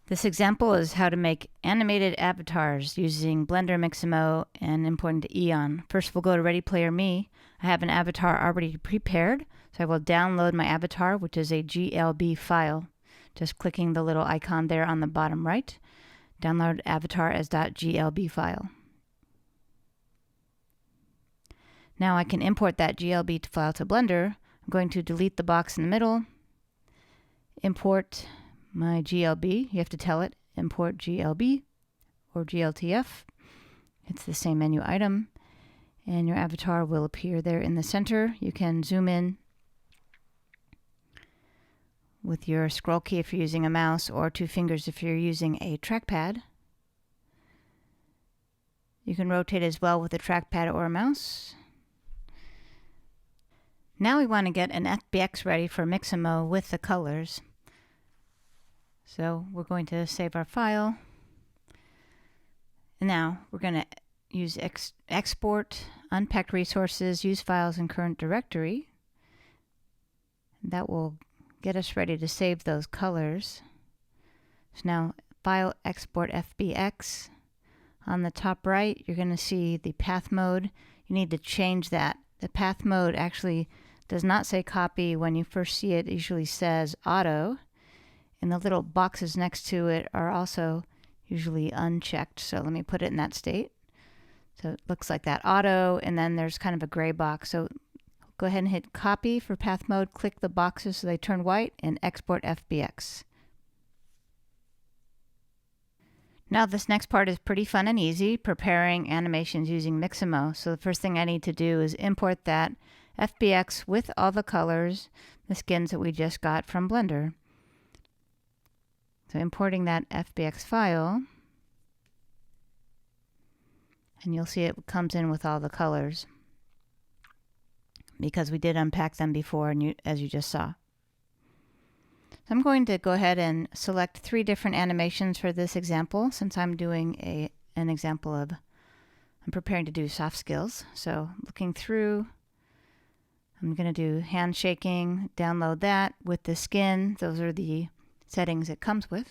This example is how to make animated avatars using Blender Mixamo and importing to EON. First, we'll go to Ready Player Me. I have an avatar already prepared, so I will download my avatar, which is a GLB file. Just clicking the little icon there on the bottom right. Download avatar as .glb file. Now I can import that GLB file to Blender. I'm going to delete the box in the middle, import my GLB. You have to tell it import GLB or GLTF. It's the same menu item, and your avatar will appear there in the center. You can zoom in with your scroll key if you're using a mouse, or 2 fingers if you're using a trackpad. You can rotate as well with a trackpad or a mouse. Now we want to get an FBX ready for Mixamo with the colors. So we're going to save our file. And now we're going to use export, unpack resources, use files in current directory. That will get us ready to save those colors. So now file export FBX. On the top right, you're going to see the path mode. You need to change that. The path mode actually does not say copy. When you first see it, it usually says auto. And the little boxes next to it are also usually unchecked. So let me put it in that state. So it looks like that, auto, and then there's kind of a gray box. So go ahead and hit copy for path mode, click the boxes so they turn white, and export FBX. Now this next part is pretty fun and easy, preparing animations using Mixamo. So the first thing I need to do is import that FBX with all the colors, the skins that we just got from Blender. So importing that FBX file, and you'll see it comes in with all the colors because we did unpack them before, and as you just saw. So I'm going to go ahead and select 3 different animations for this example, since I'm doing an example of, I'm preparing to do soft skills. So looking through, I'm going to do hand shaking, download that with the skin. Those are the settings it comes with.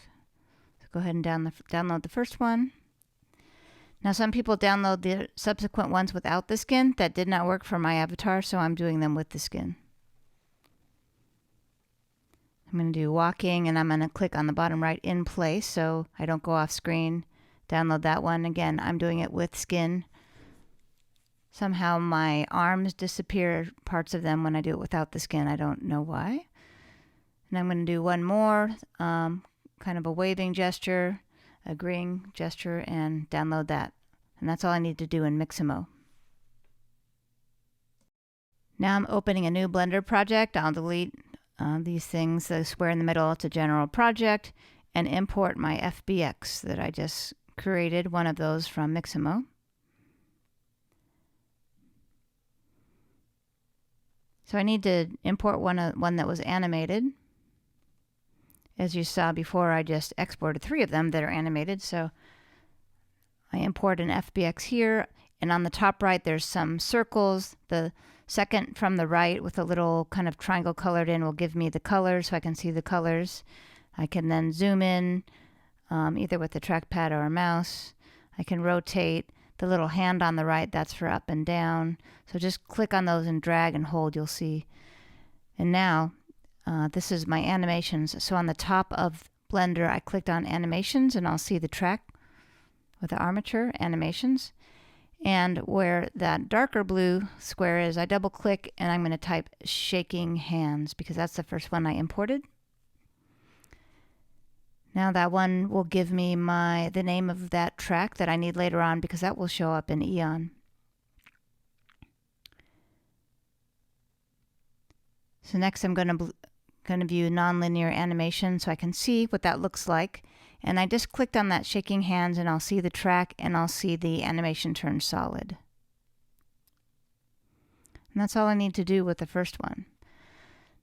So go ahead and download the first one. Now some people download the subsequent ones without the skin. That did not work for my avatar, so I'm doing them with the skin. I'm going to do walking, and I'm going to click on the bottom right in place so I don't go off screen. Download that one. Again, I'm doing it with skin. Somehow my arms disappear, parts of them, when I do it without the skin. I don't know why. And I'm going to do one more, kind of a waving gesture, agreeing gesture, and download that. And that's all I need to do in Mixamo. Now I'm opening a new Blender project. I'll delete these things, the square in the middle, it's a general project, and import my FBX that I just created, one of those from Mixamo. So I need to import one that was animated. As you saw before, I just exported 3 of them that are animated. So I import an FBX here, and on the top right there's some circles. The second from the right with a little kind of triangle colored in will give me the colors, so I can see the colors. I can then zoom in either with the trackpad or a mouse. I can rotate the little hand on the right, that's for up and down. So just click on those and drag and hold, you'll see. And now this is my animations. So on the top of Blender, I clicked on animations, and I'll see the track with the armature animations. And where that darker blue square is, I double click and I'm going to type shaking hands because that's the first one I imported. Now that one will give me the name of that track that I need later on, because that will show up in EON. So next I'm going to view nonlinear animation so I can see what that looks like. And I just clicked on that shaking hands, and I'll see the track, and I'll see the animation turn solid. And that's all I need to do with the first one.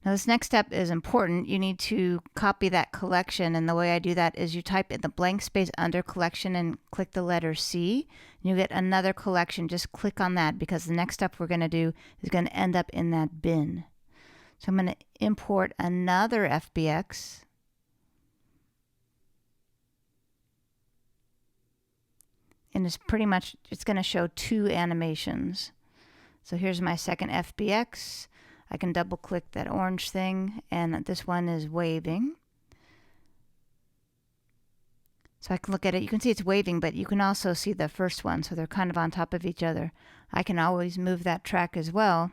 Now this next step is important. You need to copy that collection, and the way I do that is you type in the blank space under collection and click the letter C. And you get another collection. Just click on that, because the next step we're going to do is going to end up in that bin. So I'm going to import another FBX. And it's pretty much, it's going to show 2 animations. So here's my second FBX. I can double click that orange thing, and this one is waving. So I can look at it. You can see it's waving, but you can also see the first one. So they're kind of on top of each other. I can always move that track as well.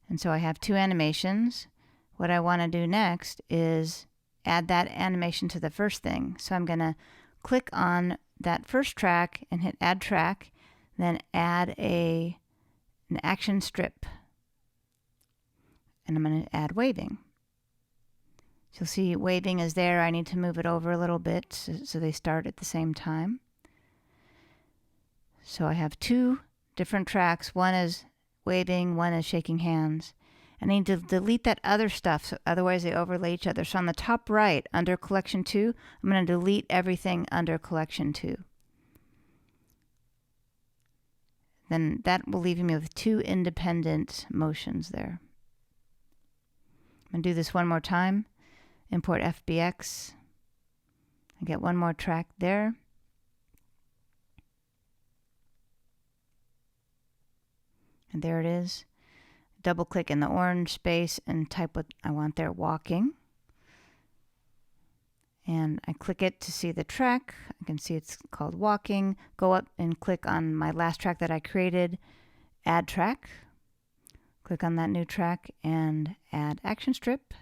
And so I have 2 animations. What I want to do next is add that animation to the first thing. So I'm going to click on that first track and hit Add Track, then add an action strip. And I'm going to add waving. So you'll see waving is there. I need to move it over a little bit so they start at the same time. So I have 2 different tracks. One is waving, one is shaking hands. And I need to delete that other stuff, so otherwise they overlay each other. So on the top right, under Collection 2, I'm going to delete everything under Collection 2. Then that will leave me with 2 independent motions there. I'm going to do this one more time. Import FBX. I get one more track there. And there it is. Double click in the orange space and type what I want there, walking. And I click it to see the track. I can see it's called walking. Go up and click on my last track that I created, add track. Click on that new track and add action strip.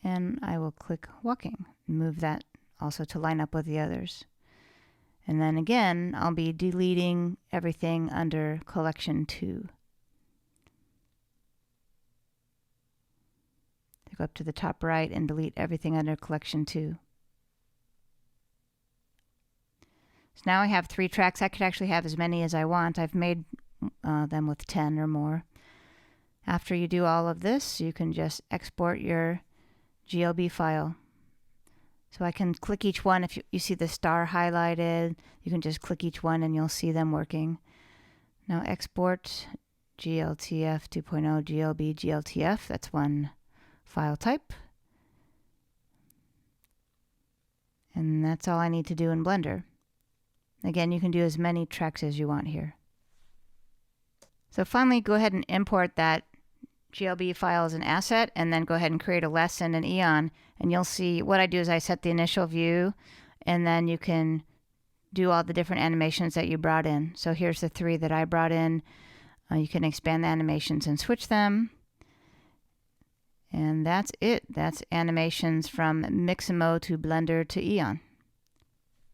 And I will click walking. Move that also to line up with the others. And then again, I'll be deleting everything under Collection 2. Go up to the top right and delete everything under Collection 2. So now I have 3 tracks. I could actually have as many as I want. I've made them with 10 or more. After you do all of this, you can just export your GLB file. So I can click each one. If you see the star highlighted, you can just click each one and you'll see them working. Now export GLTF 2.0 GLB GLTF. That's one file type. And that's all I need to do in Blender. Again, you can do as many tracks as you want here. So finally, go ahead and import that GLB file as an asset, and then go ahead and create a lesson in EON. And you'll see what I do is I set the initial view, and then you can do all the different animations that you brought in. So here's the 3 that I brought in. You can expand the animations and switch them. And that's it. That's animations from Mixamo to Blender to EON.